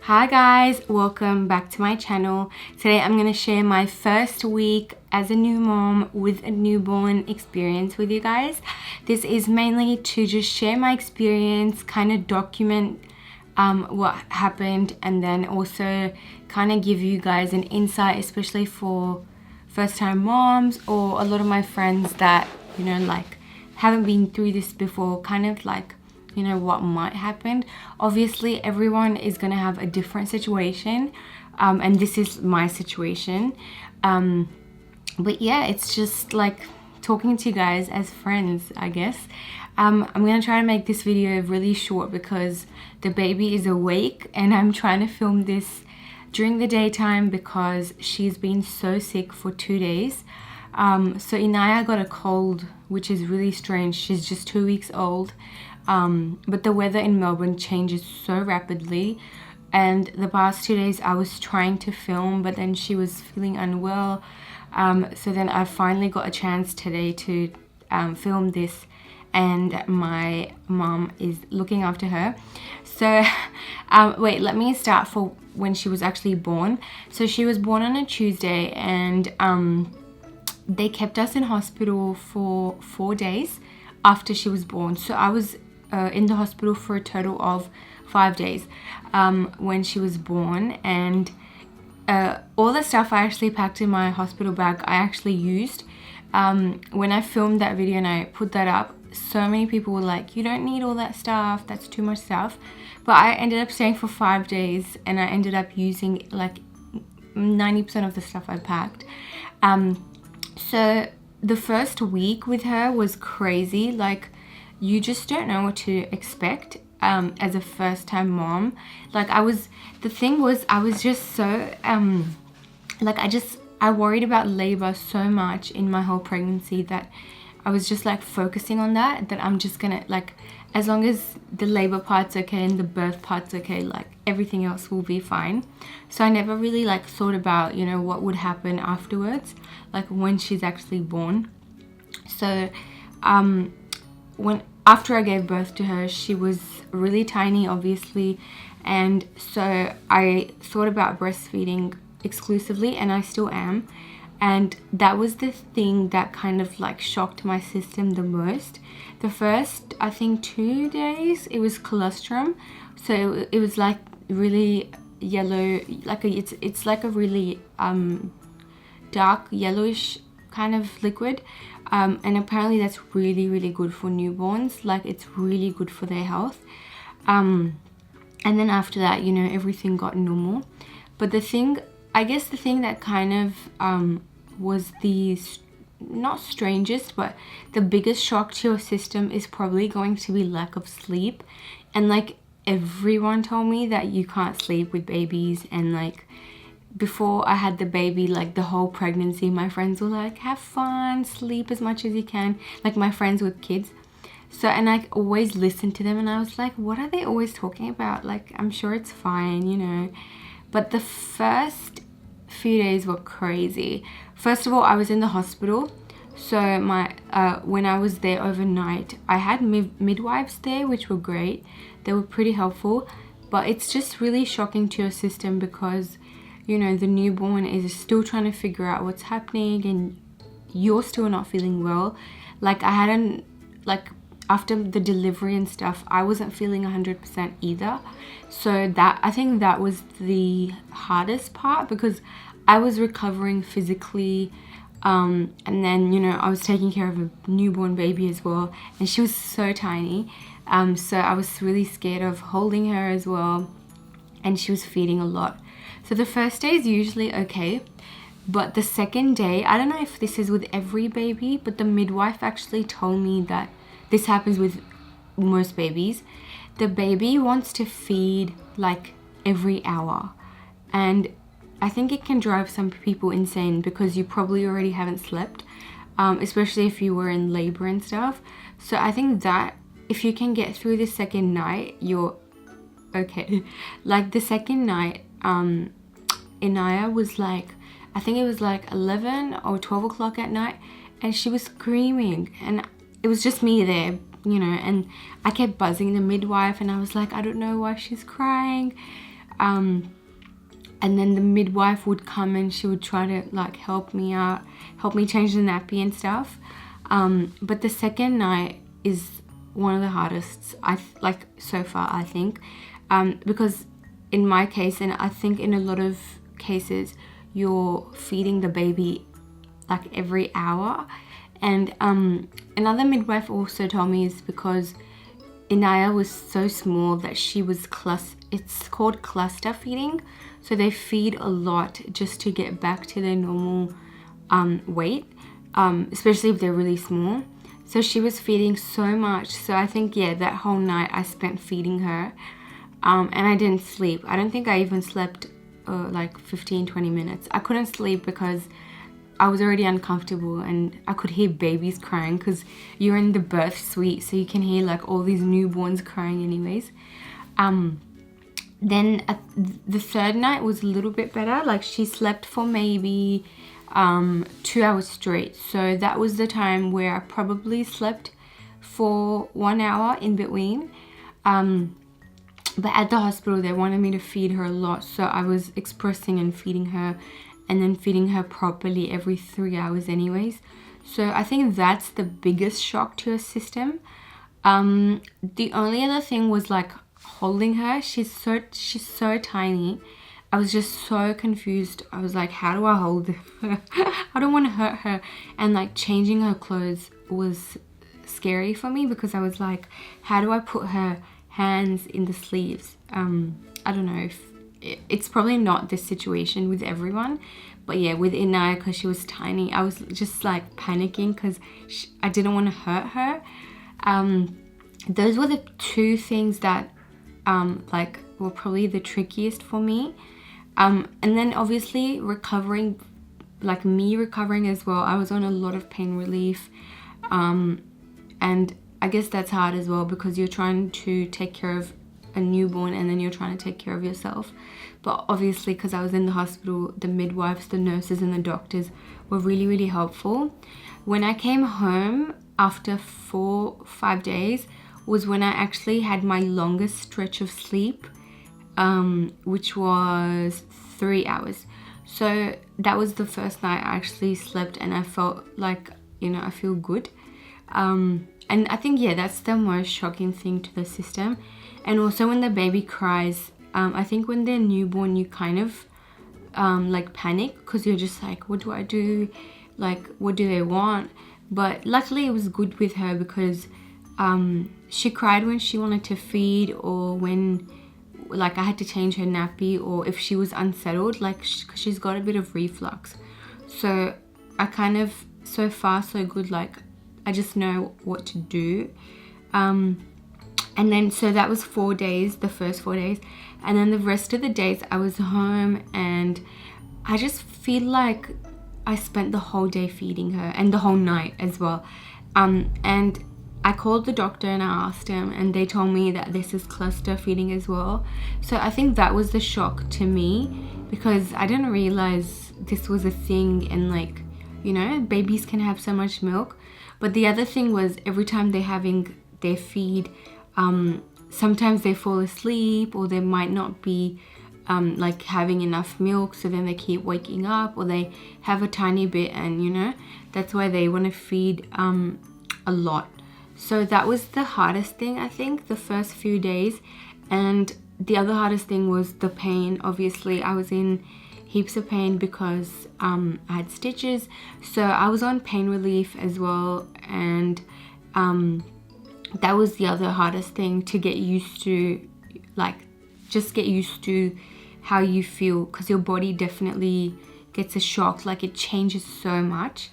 Hi guys, welcome back to my channel. Today I'm going to share my first week as a new mom with a newborn experience with you guys. This is mainly to just share my experience, kind of document what happened, and then also kind of give you guys an insight, especially for first time moms or a lot of my friends that, like haven't been through this before, kind of like what might happen. Obviously everyone is going to have a different situation, and this is my situation, but yeah, it's just like talking to you guys as friends, I guess. I'm gonna try to make this video really short because the baby is awake and I'm trying to film this during the daytime because she's been so sick for 2 days. So Inaya got a cold, which is really strange. She's just 2 weeks old. But the weather in Melbourne changes so rapidly, and the past 2 days I was trying to film, but then she was feeling unwell. So then I finally got a chance today to film this, and my mom is looking after her. So wait, let me start for when she was actually born. So she was born on a Tuesday, and they kept us in hospital for 4 days after she was born. So I was in the hospital for a total of 5 days when she was born, and all the stuff I actually packed in my hospital bag I actually used. When I filmed that video and I put that up, so many people were like, you don't need all that stuff, that's too much stuff. But I ended up staying for 5 days and I ended up using like 90% of the stuff I packed. So the first week with her was crazy. Like, you just don't know what to expect as a first-time mom. Like, the thing was, I was just so like, I worried about labor so much in my whole pregnancy that I was just like focusing on that I'm just gonna, like, as long as the labor part's okay and the birth part's okay, like everything else will be fine. So I never really like thought about, what would happen afterwards, like when she's actually born. So after I gave birth to her, she was really tiny, obviously, and so I thought about breastfeeding exclusively, and I still am. And that was the thing that kind of like shocked my system the most. The first, I think, 2 days, it was colostrum. So it was like really yellow, like it's like a really dark yellowish kind of liquid. And apparently that's really good for newborns. Like, it's really good for their health. And then after that, everything got normal. But I guess the thing that kind of was the not strangest, but the biggest shock to your system is probably going to be lack of sleep. And like, everyone told me that you can't sleep with babies, and like, before I had the baby, like the whole pregnancy, my friends were like, have fun, sleep as much as you can, like my friends with kids. So, and I always listened to them and I was like, what are they always talking about? Like, I'm sure it's fine. But the first few days were crazy. First of all, I was in the hospital. So when I was there overnight, I had midwives there, which were great. They were pretty helpful. But it's just really shocking to your system because the newborn is still trying to figure out what's happening and you're still not feeling well. Like, after the delivery and stuff, I wasn't feeling 100% either. So I think that was the hardest part, because I was recovering physically, and then, I was taking care of a newborn baby as well, and she was so tiny. So I was really scared of holding her as well, and she was feeding a lot. So the first day is usually okay, but the second day, I don't know if this is with every baby, but the midwife actually told me that this happens with most babies. The baby wants to feed like every hour, and I think it can drive some people insane because you probably already haven't slept, especially if you were in labor and stuff. So I think that if you can get through the second night, you're okay. Like, the second night, Inaya was like, I think it was like 11 or 12 o'clock at night, and she was screaming, and it was just me there, and I kept buzzing the midwife, and I was like, I don't know why she's crying. And then the midwife would come and she would try to like help me out, help me change the nappy and stuff. But the second night is one of the hardest like so far, I think, because in my case, and I think in a lot of cases, you're feeding the baby like every hour. And another midwife also told me is because Inaya was so small that she was it's called cluster feeding. So they feed a lot just to get back to their normal weight, especially if they're really small. So she was feeding so much. So I think, yeah, that whole night I spent feeding her, and I didn't sleep. I don't think I even slept like 15-20 minutes. I couldn't sleep because I was already uncomfortable and I could hear babies crying because you're in the birth suite, so you can hear like all these newborns crying anyways. Then the third night was a little bit better. Like she slept for maybe 2 hours straight. So that was the time where I probably slept for 1 hour in between. But at the hospital, they wanted me to feed her a lot. So I was expressing and feeding her, and then feeding her properly every 3 hours anyways. So I think that's the biggest shock to her system. The only other thing was like holding her. She's so tiny. I was just so confused. I was like, how do I hold her? I don't want to hurt her. And like changing her clothes was scary for me because I was like, how do I put her hands in the sleeves? I don't know if it's probably not this situation with everyone, but yeah, with Inaya, because she was tiny, I was just like panicking because I didn't want to hurt her. Those were the two things that like were probably the trickiest for me. And then obviously recovering as well. I was on a lot of pain relief, and I guess that's hard as well because you're trying to take care of a newborn and then you're trying to take care of yourself. But obviously, because I was in the hospital, the midwives, the nurses and the doctors were really, really helpful. When I came home after 4-5 days was when I actually had my longest stretch of sleep, which was 3 hours. So that was the first night I actually slept and I felt like, I feel good. And I think, yeah, that's the most shocking thing to the system. And also when the baby cries, I think when they're newborn, you kind of like panic because you're just like, what do I do? Like, what do they want? But luckily it was good with her because she cried when she wanted to feed, or when like I had to change her nappy, or if she was unsettled, like cause she's got a bit of reflux. So I kind of, so far so good, like I just know what to do. And then so that was 4 days, the first 4 days, and then the rest of the days I was home, and I just feel like I spent the whole day feeding her and the whole night as well. And I called the doctor and I asked him, and they told me that this is cluster feeding as well. So I think that was the shock to me because I didn't realize this was a thing, and like, babies can have so much milk. But the other thing was every time they're having their feed, sometimes they fall asleep, or they might not be like having enough milk, so then they keep waking up, or they have a tiny bit, and that's why they want to feed a lot. So that was the hardest thing, I think, the first few days. And the other hardest thing was the pain. Obviously I was in heaps of pain because I had stitches, so I was on pain relief as well. And that was the other hardest thing, to get used to, like just get used to how you feel, because your body definitely gets a shock, like it changes so much.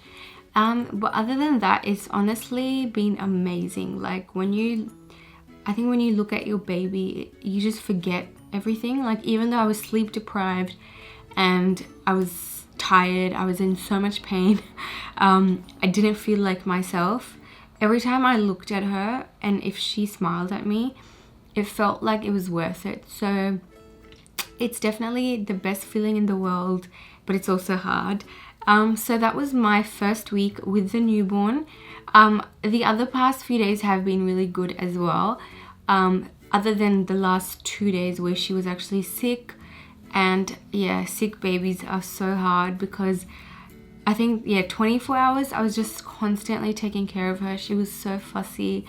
But other than that, it's honestly been amazing. Like I think when you look at your baby, you just forget everything. Like even though I was sleep deprived and I was tired, I was in so much pain, I didn't feel like myself. Every time I looked at her, and if she smiled at me, it felt like it was worth it. So it's definitely the best feeling in the world, but it's also hard. So that was my first week with the newborn. The other past few days have been really good as well. other than the last 2 days where she was actually sick. And yeah, sick babies are so hard because I think, yeah, 24 hours I was just constantly taking care of her. She was so fussy,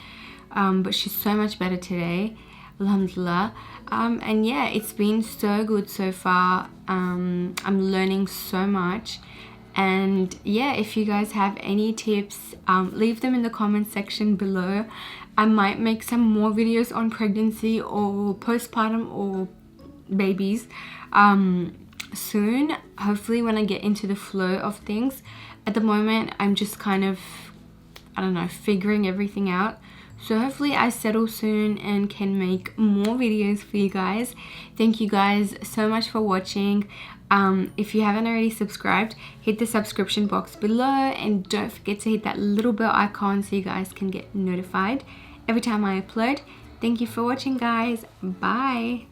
but she's so much better today, alhamdulillah. And yeah, it's been so good so far. I'm learning so much. And yeah, if you guys have any tips, leave them in the comment section below. I might make some more videos on pregnancy or postpartum or babies soon, hopefully, when I get into the flow of things. At the moment I'm just kind of, I don't know, figuring everything out. So hopefully I settle soon and can make more videos for you guys. Thank you guys so much for watching. If you haven't already subscribed, hit the subscription box below, and don't forget to hit that little bell icon so you guys can get notified every time I upload. Thank you for watching, guys. Bye.